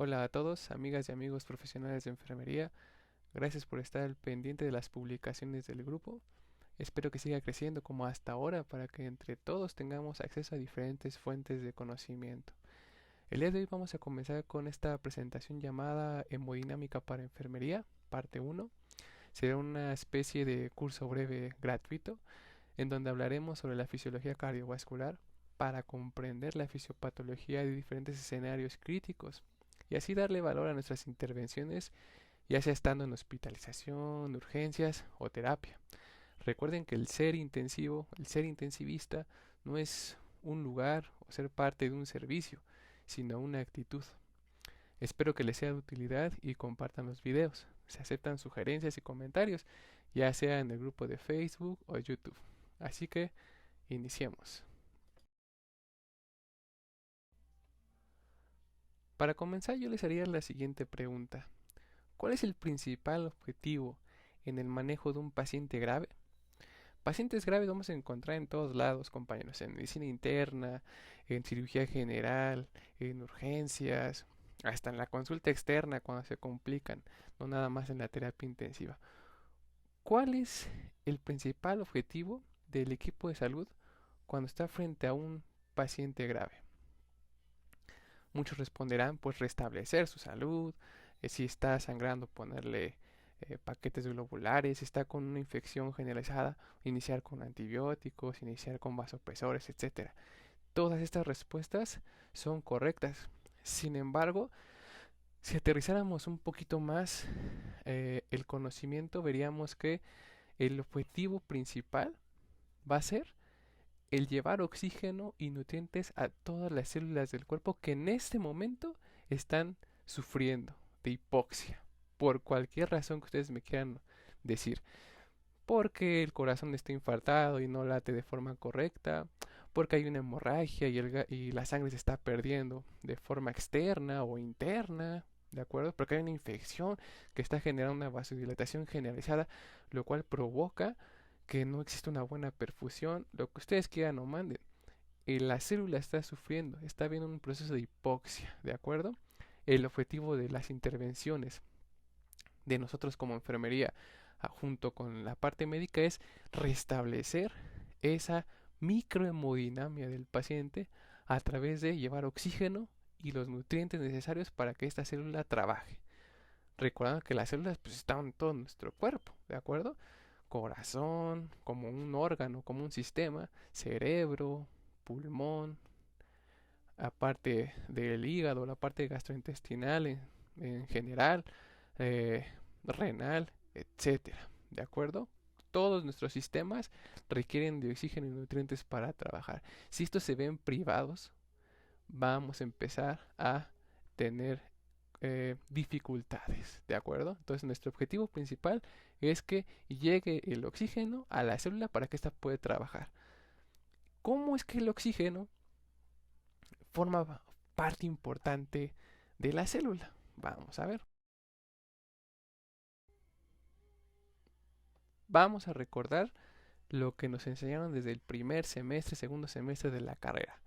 Hola a todos, amigas y amigos profesionales de enfermería. Gracias por estar al pendiente de las publicaciones del grupo. Espero que siga creciendo como hasta ahora para que entre todos tengamos acceso a diferentes fuentes de conocimiento. El día de hoy vamos a comenzar con esta presentación llamada Hemodinámica para Enfermería, parte 1. Será una especie de curso breve gratuito en donde hablaremos sobre la fisiología cardiovascular para comprender la fisiopatología de diferentes escenarios críticos y así darle valor a nuestras intervenciones, ya sea estando en hospitalización, urgencias o terapia. Recuerden que el ser intensivo, el ser intensivista, no es un lugar o ser parte de un servicio, sino una actitud. Espero que les sea de utilidad y compartan los videos. Se aceptan sugerencias y comentarios, ya sea en el grupo de Facebook o YouTube. Así que iniciemos. Para comenzar, yo les haría la siguiente pregunta. ¿Cuál es el principal objetivo en el manejo de un paciente grave? Pacientes graves vamos a encontrar en todos lados, compañeros, en medicina interna, en cirugía general, en urgencias, hasta en la consulta externa cuando se complican, no nada más en la terapia intensiva. ¿Cuál es el principal objetivo del equipo de salud cuando está frente a un paciente grave? Muchos responderán, pues restablecer su salud, si está sangrando, ponerle paquetes globulares, si está con una infección generalizada, iniciar con antibióticos, iniciar con vasopresores, etcétera. Todas estas respuestas son correctas. Sin embargo, si aterrizáramos un poquito más el conocimiento, veríamos que el objetivo principal va a ser el llevar oxígeno y nutrientes a todas las células del cuerpo que en este momento están sufriendo de hipoxia, por cualquier razón que ustedes me quieran decir. Porque el corazón está infartado y no late de forma correcta, porque hay una hemorragia y la sangre se está perdiendo de forma externa o interna, ¿de acuerdo? Porque hay una infección que está generando una vasodilatación generalizada, lo cual provoca que no existe una buena perfusión, lo que ustedes quieran o manden. Y la célula está sufriendo, está viendo un proceso de hipoxia, ¿de acuerdo? El objetivo de las intervenciones de nosotros como enfermería, junto con la parte médica, es restablecer esa microhemodinamia del paciente a través de llevar oxígeno y los nutrientes necesarios para que esta célula trabaje. Recordando que las células pues, están en todo nuestro cuerpo, ¿de acuerdo? Corazón, como un órgano, como un sistema, cerebro, pulmón, aparte del hígado, la parte gastrointestinal en general, eh, renal, etcétera. ¿De acuerdo? Todos nuestros sistemas requieren de oxígeno y nutrientes para trabajar. Si estos se ven privados, vamos a empezar a tener dificultades, ¿de acuerdo? Entonces nuestro objetivo principal es que llegue el oxígeno a la célula para que ésta pueda trabajar. ¿Cómo es que el oxígeno forma parte importante de la célula? Vamos a ver. Vamos a recordar lo que nos enseñaron desde el primer semestre, segundo semestre de la carrera,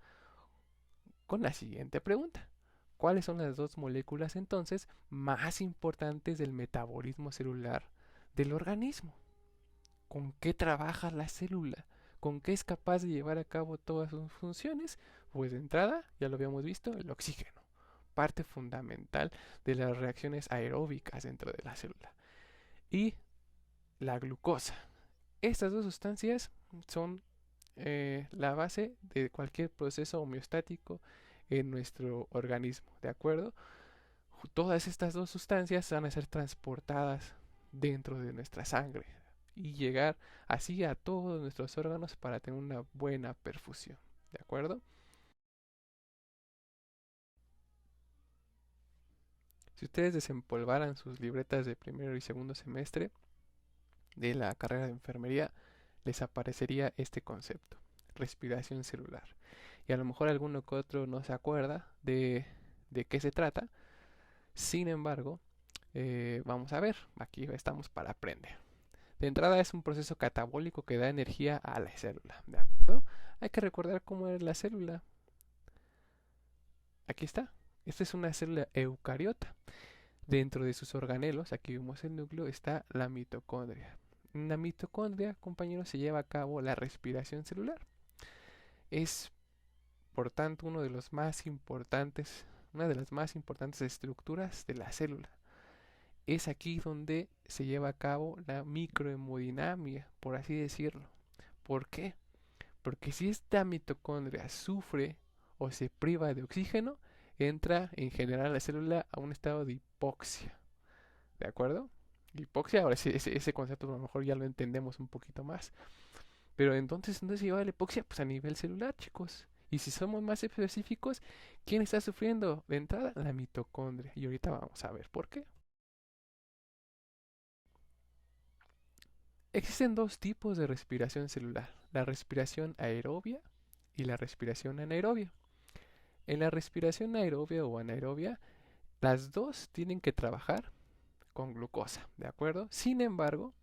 con la siguiente pregunta. ¿Cuáles son las dos moléculas entonces más importantes del metabolismo celular del organismo? ¿Con qué trabaja la célula? ¿Con qué es capaz de llevar a cabo todas sus funciones? Pues de entrada, ya lo habíamos visto, el oxígeno, parte fundamental de las reacciones aeróbicas dentro de la célula. Y la glucosa. Estas dos sustancias son la base de cualquier proceso homeostático en nuestro organismo, ¿de acuerdo? Todas estas dos sustancias van a ser transportadas dentro de nuestra sangre y llegar así a todos nuestros órganos para tener una buena perfusión, ¿de acuerdo? Si ustedes desempolvaran sus libretas de primero y segundo semestre de la carrera de enfermería, les aparecería este concepto, respiración celular. Y a lo mejor alguno que otro no se acuerda de qué se trata. Sin embargo, vamos a ver, aquí estamos para aprender. De entrada es un proceso catabólico que da energía a la célula, ¿de acuerdo? Hay que recordar cómo es la célula. Aquí está. Esta es una célula eucariota. Dentro de sus organelos, aquí vemos el núcleo, está la mitocondria. En la mitocondria, compañeros, se lleva a cabo la respiración celular. Es, por tanto, una de las más importantes estructuras de la célula. Es aquí donde se lleva a cabo la microhemodinamia, por así decirlo. ¿Por qué? Porque si esta mitocondria sufre o se priva de oxígeno, entra en general la célula a un estado de hipoxia. ¿De acuerdo? Hipoxia, ahora ese concepto a lo mejor ya lo entendemos un poquito más. Pero entonces, ¿dónde se lleva la hipoxia? Pues a nivel celular, chicos. Y si somos más específicos, ¿quién está sufriendo de entrada? La mitocondria. Y ahorita vamos a ver por qué. Existen dos tipos de respiración celular, la respiración aerobia y la respiración anaerobia. En la respiración aerobia o anaerobia, las dos tienen que trabajar con glucosa, ¿de acuerdo? Sin embargo,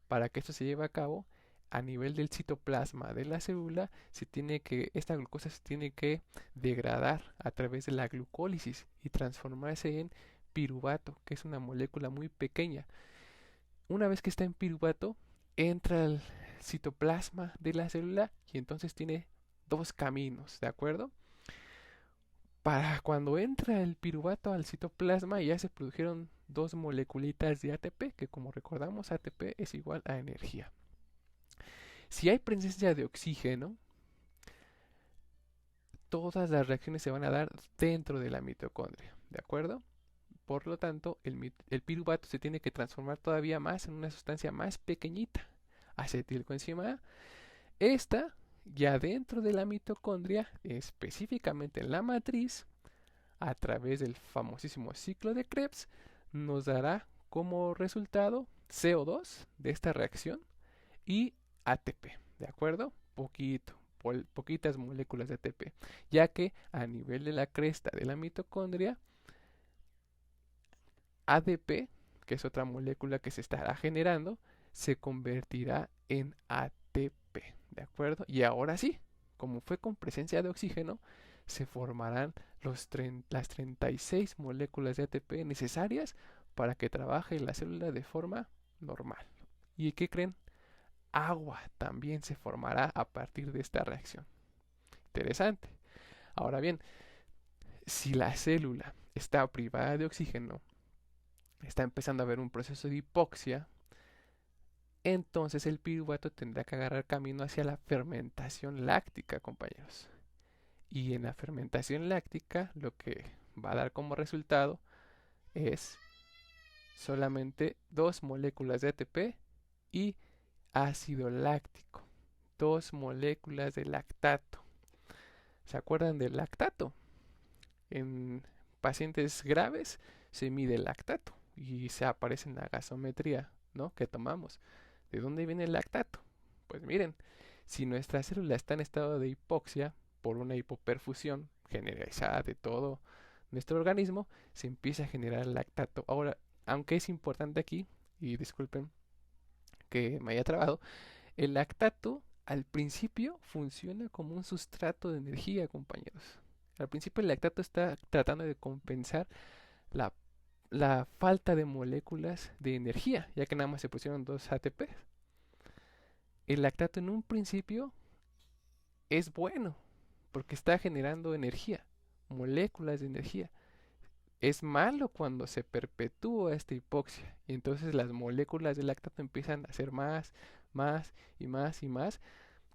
para que esto se lleve a cabo, a nivel del citoplasma de la célula, esta glucosa se tiene que degradar a través de la glucólisis y transformarse en piruvato, que es una molécula muy pequeña. Una vez que está en piruvato, entra al citoplasma de la célula y entonces tiene dos caminos, ¿de acuerdo? Para cuando entra el piruvato al citoplasma ya se produjeron dos moleculitas de ATP, que como recordamos ATP es igual a energía. Si hay presencia de oxígeno, todas las reacciones se van a dar dentro de la mitocondria, ¿de acuerdo? Por lo tanto, el piruvato se tiene que transformar todavía más en una sustancia más pequeñita, acetilcoenzima A. Esta, ya dentro de la mitocondria, específicamente en la matriz, a través del famosísimo ciclo de Krebs, nos dará como resultado CO2 de esta reacción y ATP, ¿de acuerdo? Poquitas moléculas de ATP, ya que a nivel de la cresta de la mitocondria, ADP, que es otra molécula que se estará generando, se convertirá en ATP, ¿de acuerdo? Y ahora sí, como fue con presencia de oxígeno, se formarán las 36 moléculas de ATP necesarias para que trabaje la célula de forma normal. ¿Y qué creen? Agua también se formará a partir de esta reacción. Interesante. Ahora bien, si la célula está privada de oxígeno, está empezando a haber un proceso de hipoxia, entonces el piruvato tendrá que agarrar camino hacia la fermentación láctica, compañeros. Y en la fermentación láctica lo que va a dar como resultado es solamente dos moléculas de ATP y ácido láctico, dos moléculas de lactato. ¿Se acuerdan del lactato? En pacientes graves se mide el lactato y se aparece en la gasometría, ¿no?, que tomamos. ¿De dónde viene el lactato? Pues miren, si nuestra célula está en estado de hipoxia por una hipoperfusión generalizada de todo nuestro organismo, se empieza a generar lactato. Ahora, aunque es importante aquí, y disculpen que me haya trabado, el lactato al principio funciona como un sustrato de energía, compañeros. Al principio el lactato está tratando de compensar la, la falta de moléculas de energía, ya que nada más se pusieron dos ATP. El lactato en un principio es bueno, porque está generando energía, moléculas de energía. Es malo cuando se perpetúa esta hipoxia y entonces las moléculas de lactato empiezan a ser más y más y más,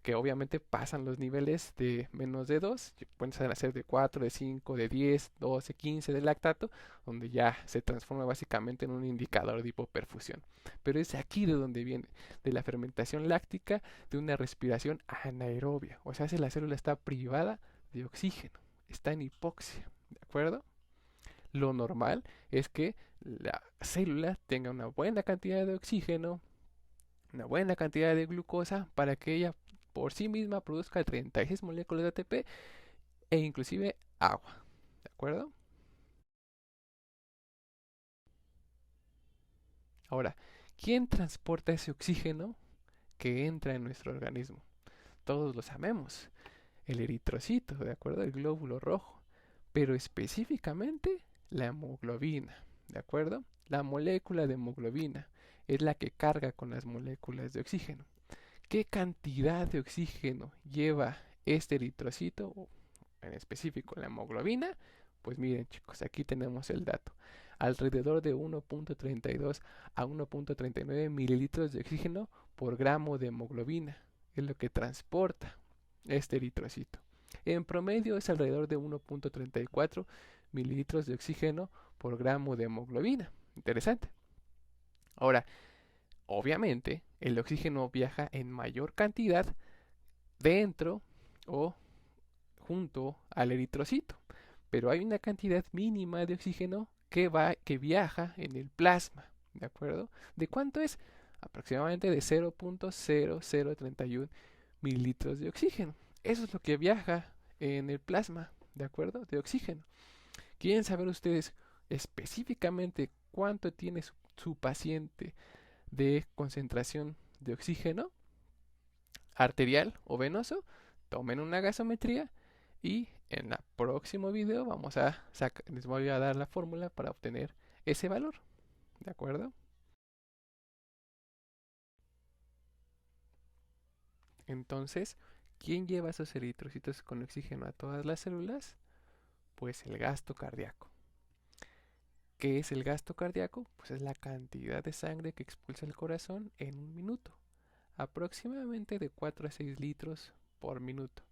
que obviamente pasan los niveles de menos de 2, pueden ser de 4, de 5, de 10, 12, 15 de lactato, donde ya se transforma básicamente en un indicador de hipoperfusión. Pero es aquí de donde viene, de la fermentación láctica, de una respiración anaerobia, o sea, si la célula está privada de oxígeno, está en hipoxia, ¿de acuerdo? Lo normal es que la célula tenga una buena cantidad de oxígeno, una buena cantidad de glucosa para que ella por sí misma produzca 36 moléculas de ATP e inclusive agua. ¿De acuerdo? Ahora, ¿quién transporta ese oxígeno que entra en nuestro organismo? Todos lo sabemos. El eritrocito, ¿de acuerdo? El glóbulo rojo. pero específicamente la hemoglobina, ¿de acuerdo? La molécula de hemoglobina es la que carga con las moléculas de oxígeno. ¿Qué cantidad de oxígeno lleva este eritrocito, o en específico la hemoglobina? Pues miren chicos, aquí tenemos el dato. Alrededor de 1.32 a 1.39 mililitros de oxígeno por gramo de hemoglobina es lo que transporta este eritrocito. En promedio es alrededor de 1.34 mililitros de oxígeno por gramo de hemoglobina. Interesante. Ahora, obviamente, el oxígeno viaja en mayor cantidad dentro o junto al eritrocito, pero hay una cantidad mínima de oxígeno que viaja en el plasma, ¿de acuerdo? ¿De cuánto es? Aproximadamente de 0.0031 mililitros de oxígeno. Eso es lo que viaja en el plasma, ¿de acuerdo? De oxígeno. ¿Quieren saber ustedes específicamente cuánto tiene su paciente de concentración de oxígeno arterial o venoso? Tomen una gasometría y en el próximo video les voy a dar la fórmula para obtener ese valor, ¿de acuerdo? Entonces, ¿quién lleva esos eritrocitos con oxígeno a todas las células? Pues el gasto cardíaco. ¿Qué es el gasto cardíaco? Pues es la cantidad de sangre que expulsa el corazón en un minuto, aproximadamente de 4 a 6 litros por minuto,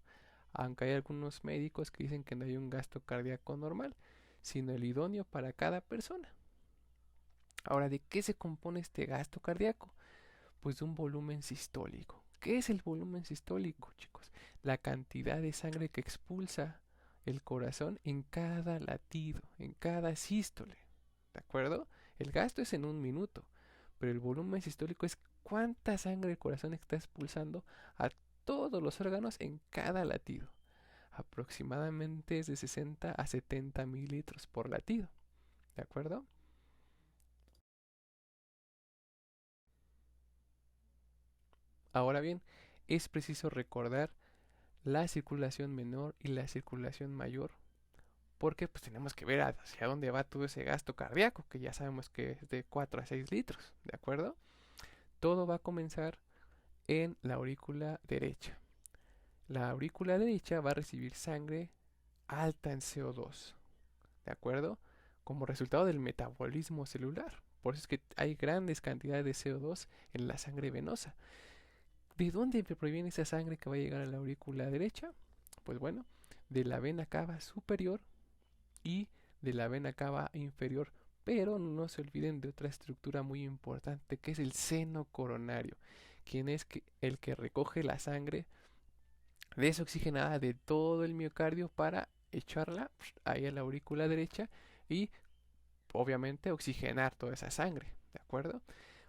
aunque hay algunos médicos que dicen que no hay un gasto cardíaco normal, sino el idóneo para cada persona. Ahora, ¿de qué se compone este gasto cardíaco? Pues de un volumen sistólico. ¿Qué es el volumen sistólico, chicos? La cantidad de sangre que expulsa el corazón en cada latido, en cada sístole. ¿De acuerdo? El gasto es en un minuto, pero el volumen sistólico es cuánta sangre el corazón está expulsando a todos los órganos en cada latido. Aproximadamente es de 60 a 70 mililitros por latido. ¿De acuerdo? Ahora bien, es preciso recordar la circulación menor y la circulación mayor, porque pues tenemos que ver hacia dónde va todo ese gasto cardíaco, que ya sabemos que es de 4 a 6 litros, ¿de acuerdo? Todo va a comenzar en la aurícula derecha. La aurícula derecha va a recibir sangre alta en CO2, ¿de acuerdo? Como resultado del metabolismo celular. Por eso es que hay grandes cantidades de CO2 en la sangre venosa. ¿De dónde proviene esa sangre que va a llegar a la aurícula derecha? Pues bueno, de la vena cava superior y de la vena cava inferior. Pero no se olviden de otra estructura muy importante que es el seno coronario, quien es el que recoge la sangre desoxigenada de todo el miocardio para echarla ahí a la aurícula derecha y obviamente oxigenar toda esa sangre, ¿de acuerdo?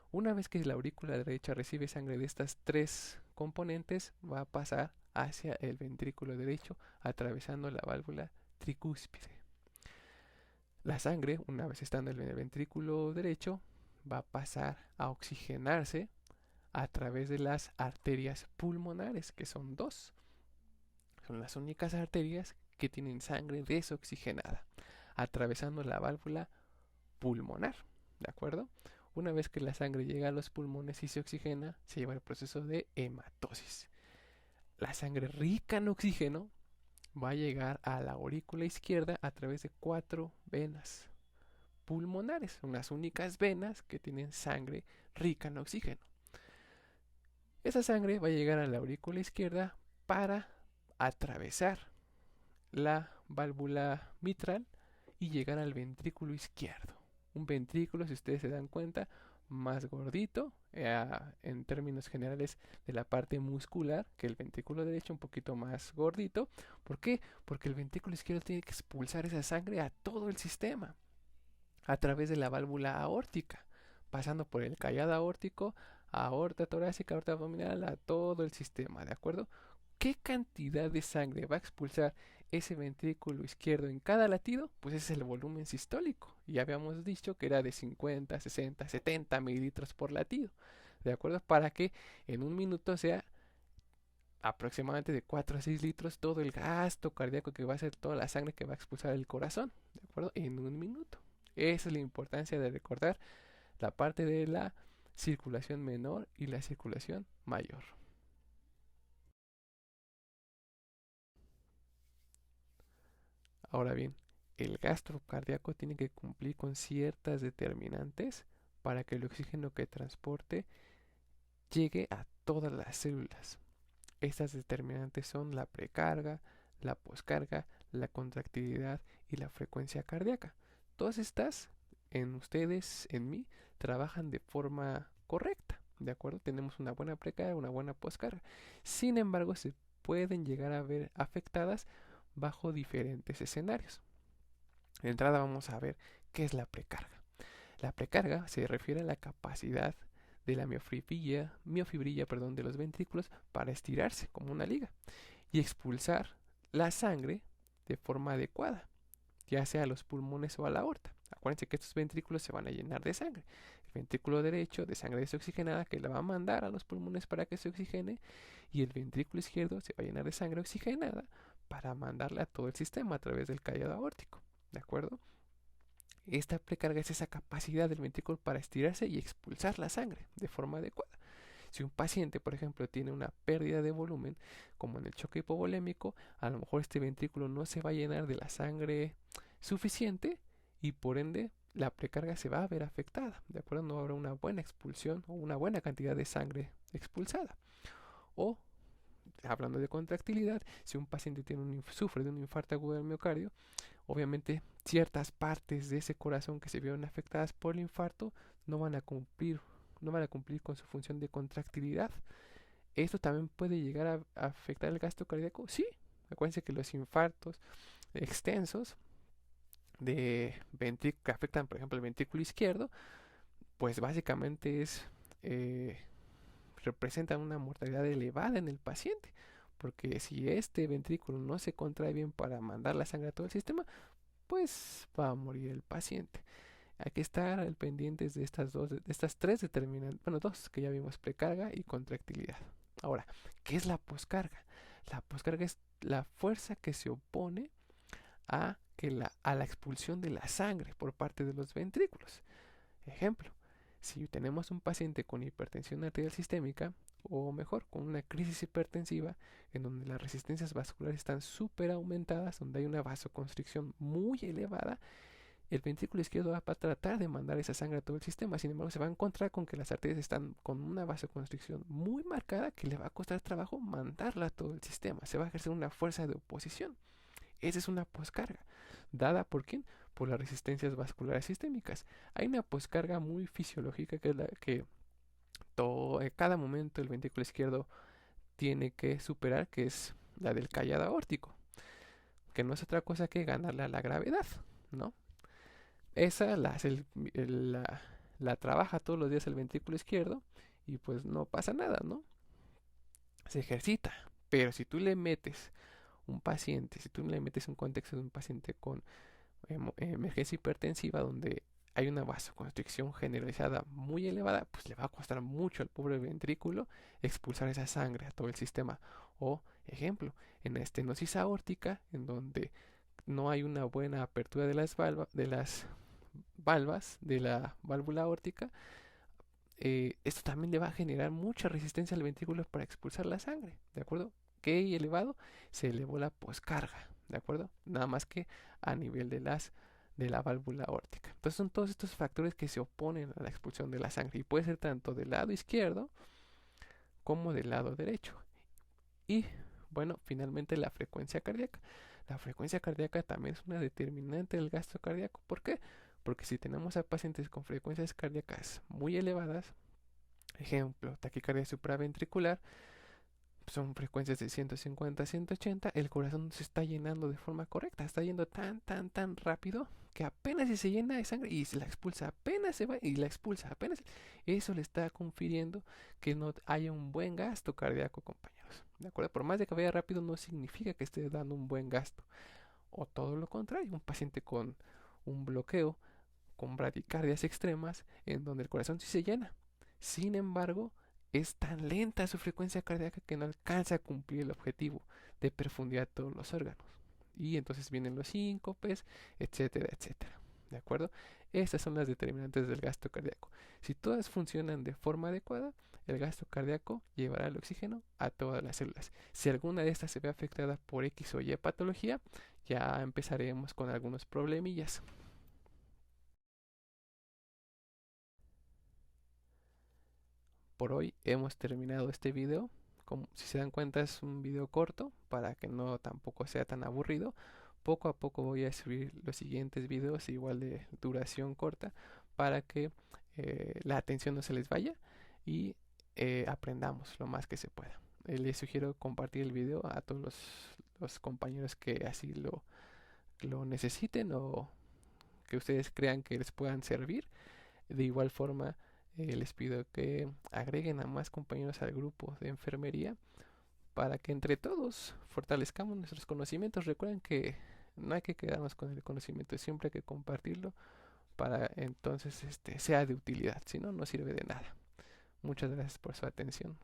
Una vez que la aurícula derecha recibe sangre de estas tres componentes, va a pasar hacia el ventrículo derecho, atravesando la válvula tricúspide. La sangre, una vez estando en el ventrículo derecho, va a pasar a oxigenarse a través de las arterias pulmonares, que son dos. Son las únicas arterias que tienen sangre desoxigenada, atravesando la válvula pulmonar, ¿de acuerdo? Una vez que la sangre llega a los pulmones y se oxigena, se lleva el proceso de hematosis. La sangre rica en oxígeno va a llegar a la aurícula izquierda a través de 4 venas pulmonares, unas únicas venas que tienen sangre rica en oxígeno. Esa sangre va a llegar a la aurícula izquierda para atravesar la válvula mitral y llegar al ventrículo izquierdo. Un ventrículo, si ustedes se dan cuenta, más gordito en términos generales de la parte muscular que el ventrículo derecho, un poquito más gordito. ¿Por qué? Porque el ventrículo izquierdo tiene que expulsar esa sangre a todo el sistema a través de la válvula aórtica, pasando por el callado aórtico, aorta torácica, aorta abdominal, a todo el sistema, ¿de acuerdo? ¿Qué cantidad de sangre va a expulsar ese ventrículo izquierdo en cada latido? Pues ese es el volumen sistólico. Ya habíamos dicho que era de 50, 60, 70 mililitros por latido. ¿De acuerdo? Para que en un minuto sea aproximadamente de 4 a 6 litros todo el gasto cardíaco que va a ser toda la sangre que va a expulsar el corazón, ¿de acuerdo? En un minuto. Esa es la importancia de recordar la parte de la circulación menor y la circulación mayor. Ahora bien, el gasto cardíaco tiene que cumplir con ciertas determinantes para que el oxígeno que transporte llegue a todas las células. Estas determinantes son la precarga, la poscarga, la contractilidad y la frecuencia cardíaca. Todas estas, en ustedes, en mí, trabajan de forma correcta, ¿de acuerdo? Tenemos una buena precarga, una buena poscarga. Sin embargo, se pueden llegar a ver afectadas bajo diferentes escenarios. De entrada vamos a ver qué es la precarga. La precarga se refiere a la capacidad de la miofibrilla, de los ventrículos para estirarse como una liga y expulsar la sangre de forma adecuada, ya sea a los pulmones o a la aorta. Acuérdense que estos ventrículos se van a llenar de sangre. El ventrículo derecho de sangre desoxigenada que la va a mandar a los pulmones para que se oxigene, y el ventrículo izquierdo se va a llenar de sangre oxigenada para mandarla a todo el sistema a través del callado aórtico. ¿De acuerdo? Esta precarga es esa capacidad del ventrículo para estirarse y expulsar la sangre de forma adecuada. Si un paciente, por ejemplo, tiene una pérdida de volumen, como en el choque hipovolémico, a lo mejor este ventrículo no se va a llenar de la sangre suficiente y por ende la precarga se va a ver afectada, ¿de acuerdo? No habrá una buena expulsión o una buena cantidad de sangre expulsada. O, hablando de contractilidad, si un paciente sufre de un infarto agudo del miocardio, obviamente ciertas partes de ese corazón que se vieron afectadas por el infarto no van a cumplir, no van a cumplir con su función de contractilidad. ¿Esto también puede llegar a afectar el gasto cardíaco? Sí. Acuérdense que los infartos extensos que afectan, por ejemplo, el ventrículo izquierdo, pues básicamente representan una mortalidad elevada en el paciente. Porque si este ventrículo no se contrae bien para mandar la sangre a todo el sistema, pues va a morir el paciente. Hay que estar al pendientes de estas tres determinantes, bueno, dos que ya vimos, precarga y contractilidad. Ahora, ¿qué es la poscarga? La poscarga es la fuerza que se opone a la expulsión de la sangre por parte de los ventrículos. Ejemplo, si tenemos un paciente con hipertensión arterial sistémica, o mejor, con una crisis hipertensiva, en donde las resistencias vasculares están súper aumentadas, donde hay una vasoconstricción muy elevada, el ventrículo izquierdo va a tratar de mandar esa sangre a todo el sistema. Sin embargo, se va a encontrar con que las arterias están con una vasoconstricción muy marcada que le va a costar trabajo mandarla a todo el sistema. Se va a ejercer una fuerza de oposición. Esa es una poscarga. ¿Dada por quién? Por las resistencias vasculares sistémicas. Hay una poscarga muy fisiológica que es la que en cada momento el ventrículo izquierdo tiene que superar, que es la del callado aórtico, que no es otra cosa que ganarle a la gravedad, ¿no? Esa la trabaja todos los días el ventrículo izquierdo y pues no pasa nada, ¿no? Se ejercita. Pero si tú le metes si tú le metes un contexto de un paciente con emergencia hipertensiva donde hay una vasoconstricción generalizada muy elevada, pues le va a costar mucho al pobre ventrículo expulsar esa sangre a todo el sistema. O, ejemplo, en la estenosis aórtica, en donde no hay una buena apertura de las valvas de la válvula aórtica, esto también le va a generar mucha resistencia al ventrículo para expulsar la sangre, ¿de acuerdo? ¿Qué elevado? Se elevó la poscarga, ¿de acuerdo? Nada más que a nivel de la válvula aórtica. Entonces son todos estos factores que se oponen a la expulsión de la sangre y puede ser tanto del lado izquierdo como del lado derecho. Y bueno, finalmente la frecuencia cardíaca. La frecuencia cardíaca también es una determinante del gasto cardíaco. ¿Por qué? Porque si tenemos a pacientes con frecuencias cardíacas muy elevadas, ejemplo, taquicardia supraventricular, son frecuencias de 150 a 180, el corazón se está llenando de forma correcta, está yendo tan rápido que apenas se llena de sangre y se la expulsa, apenas se va y la expulsa, apenas. Eso le está confiriendo que no haya un buen gasto cardíaco, compañeros. ¿De acuerdo? Por más de que vaya rápido no significa que esté dando un buen gasto. O todo lo contrario, un paciente con un bloqueo, con bradicardias extremas, en donde el corazón sí se llena. Sin embargo, es tan lenta su frecuencia cardíaca que no alcanza a cumplir el objetivo de perfundir a todos los órganos. Y entonces vienen los síncopes, etcétera, etcétera. ¿De acuerdo? Estas son las determinantes del gasto cardíaco. Si todas funcionan de forma adecuada, el gasto cardíaco llevará el oxígeno a todas las células. Si alguna de estas se ve afectada por X o Y patología, ya empezaremos con algunos problemillas. Por hoy hemos terminado este video. Como si se dan cuenta, es un video corto para que no tampoco sea tan aburrido. Poco a poco voy a subir los siguientes videos igual de duración corta para que la atención no se les vaya y aprendamos lo más que se pueda. Les sugiero compartir el video a todos los compañeros que así lo necesiten o que ustedes crean que les puedan servir. De igual forma, les pido que agreguen a más compañeros al grupo de enfermería para que entre todos fortalezcamos nuestros conocimientos. Recuerden que no hay que quedarnos con el conocimiento, siempre hay que compartirlo para entonces sea de utilidad, si no, no sirve de nada. Muchas gracias por su atención.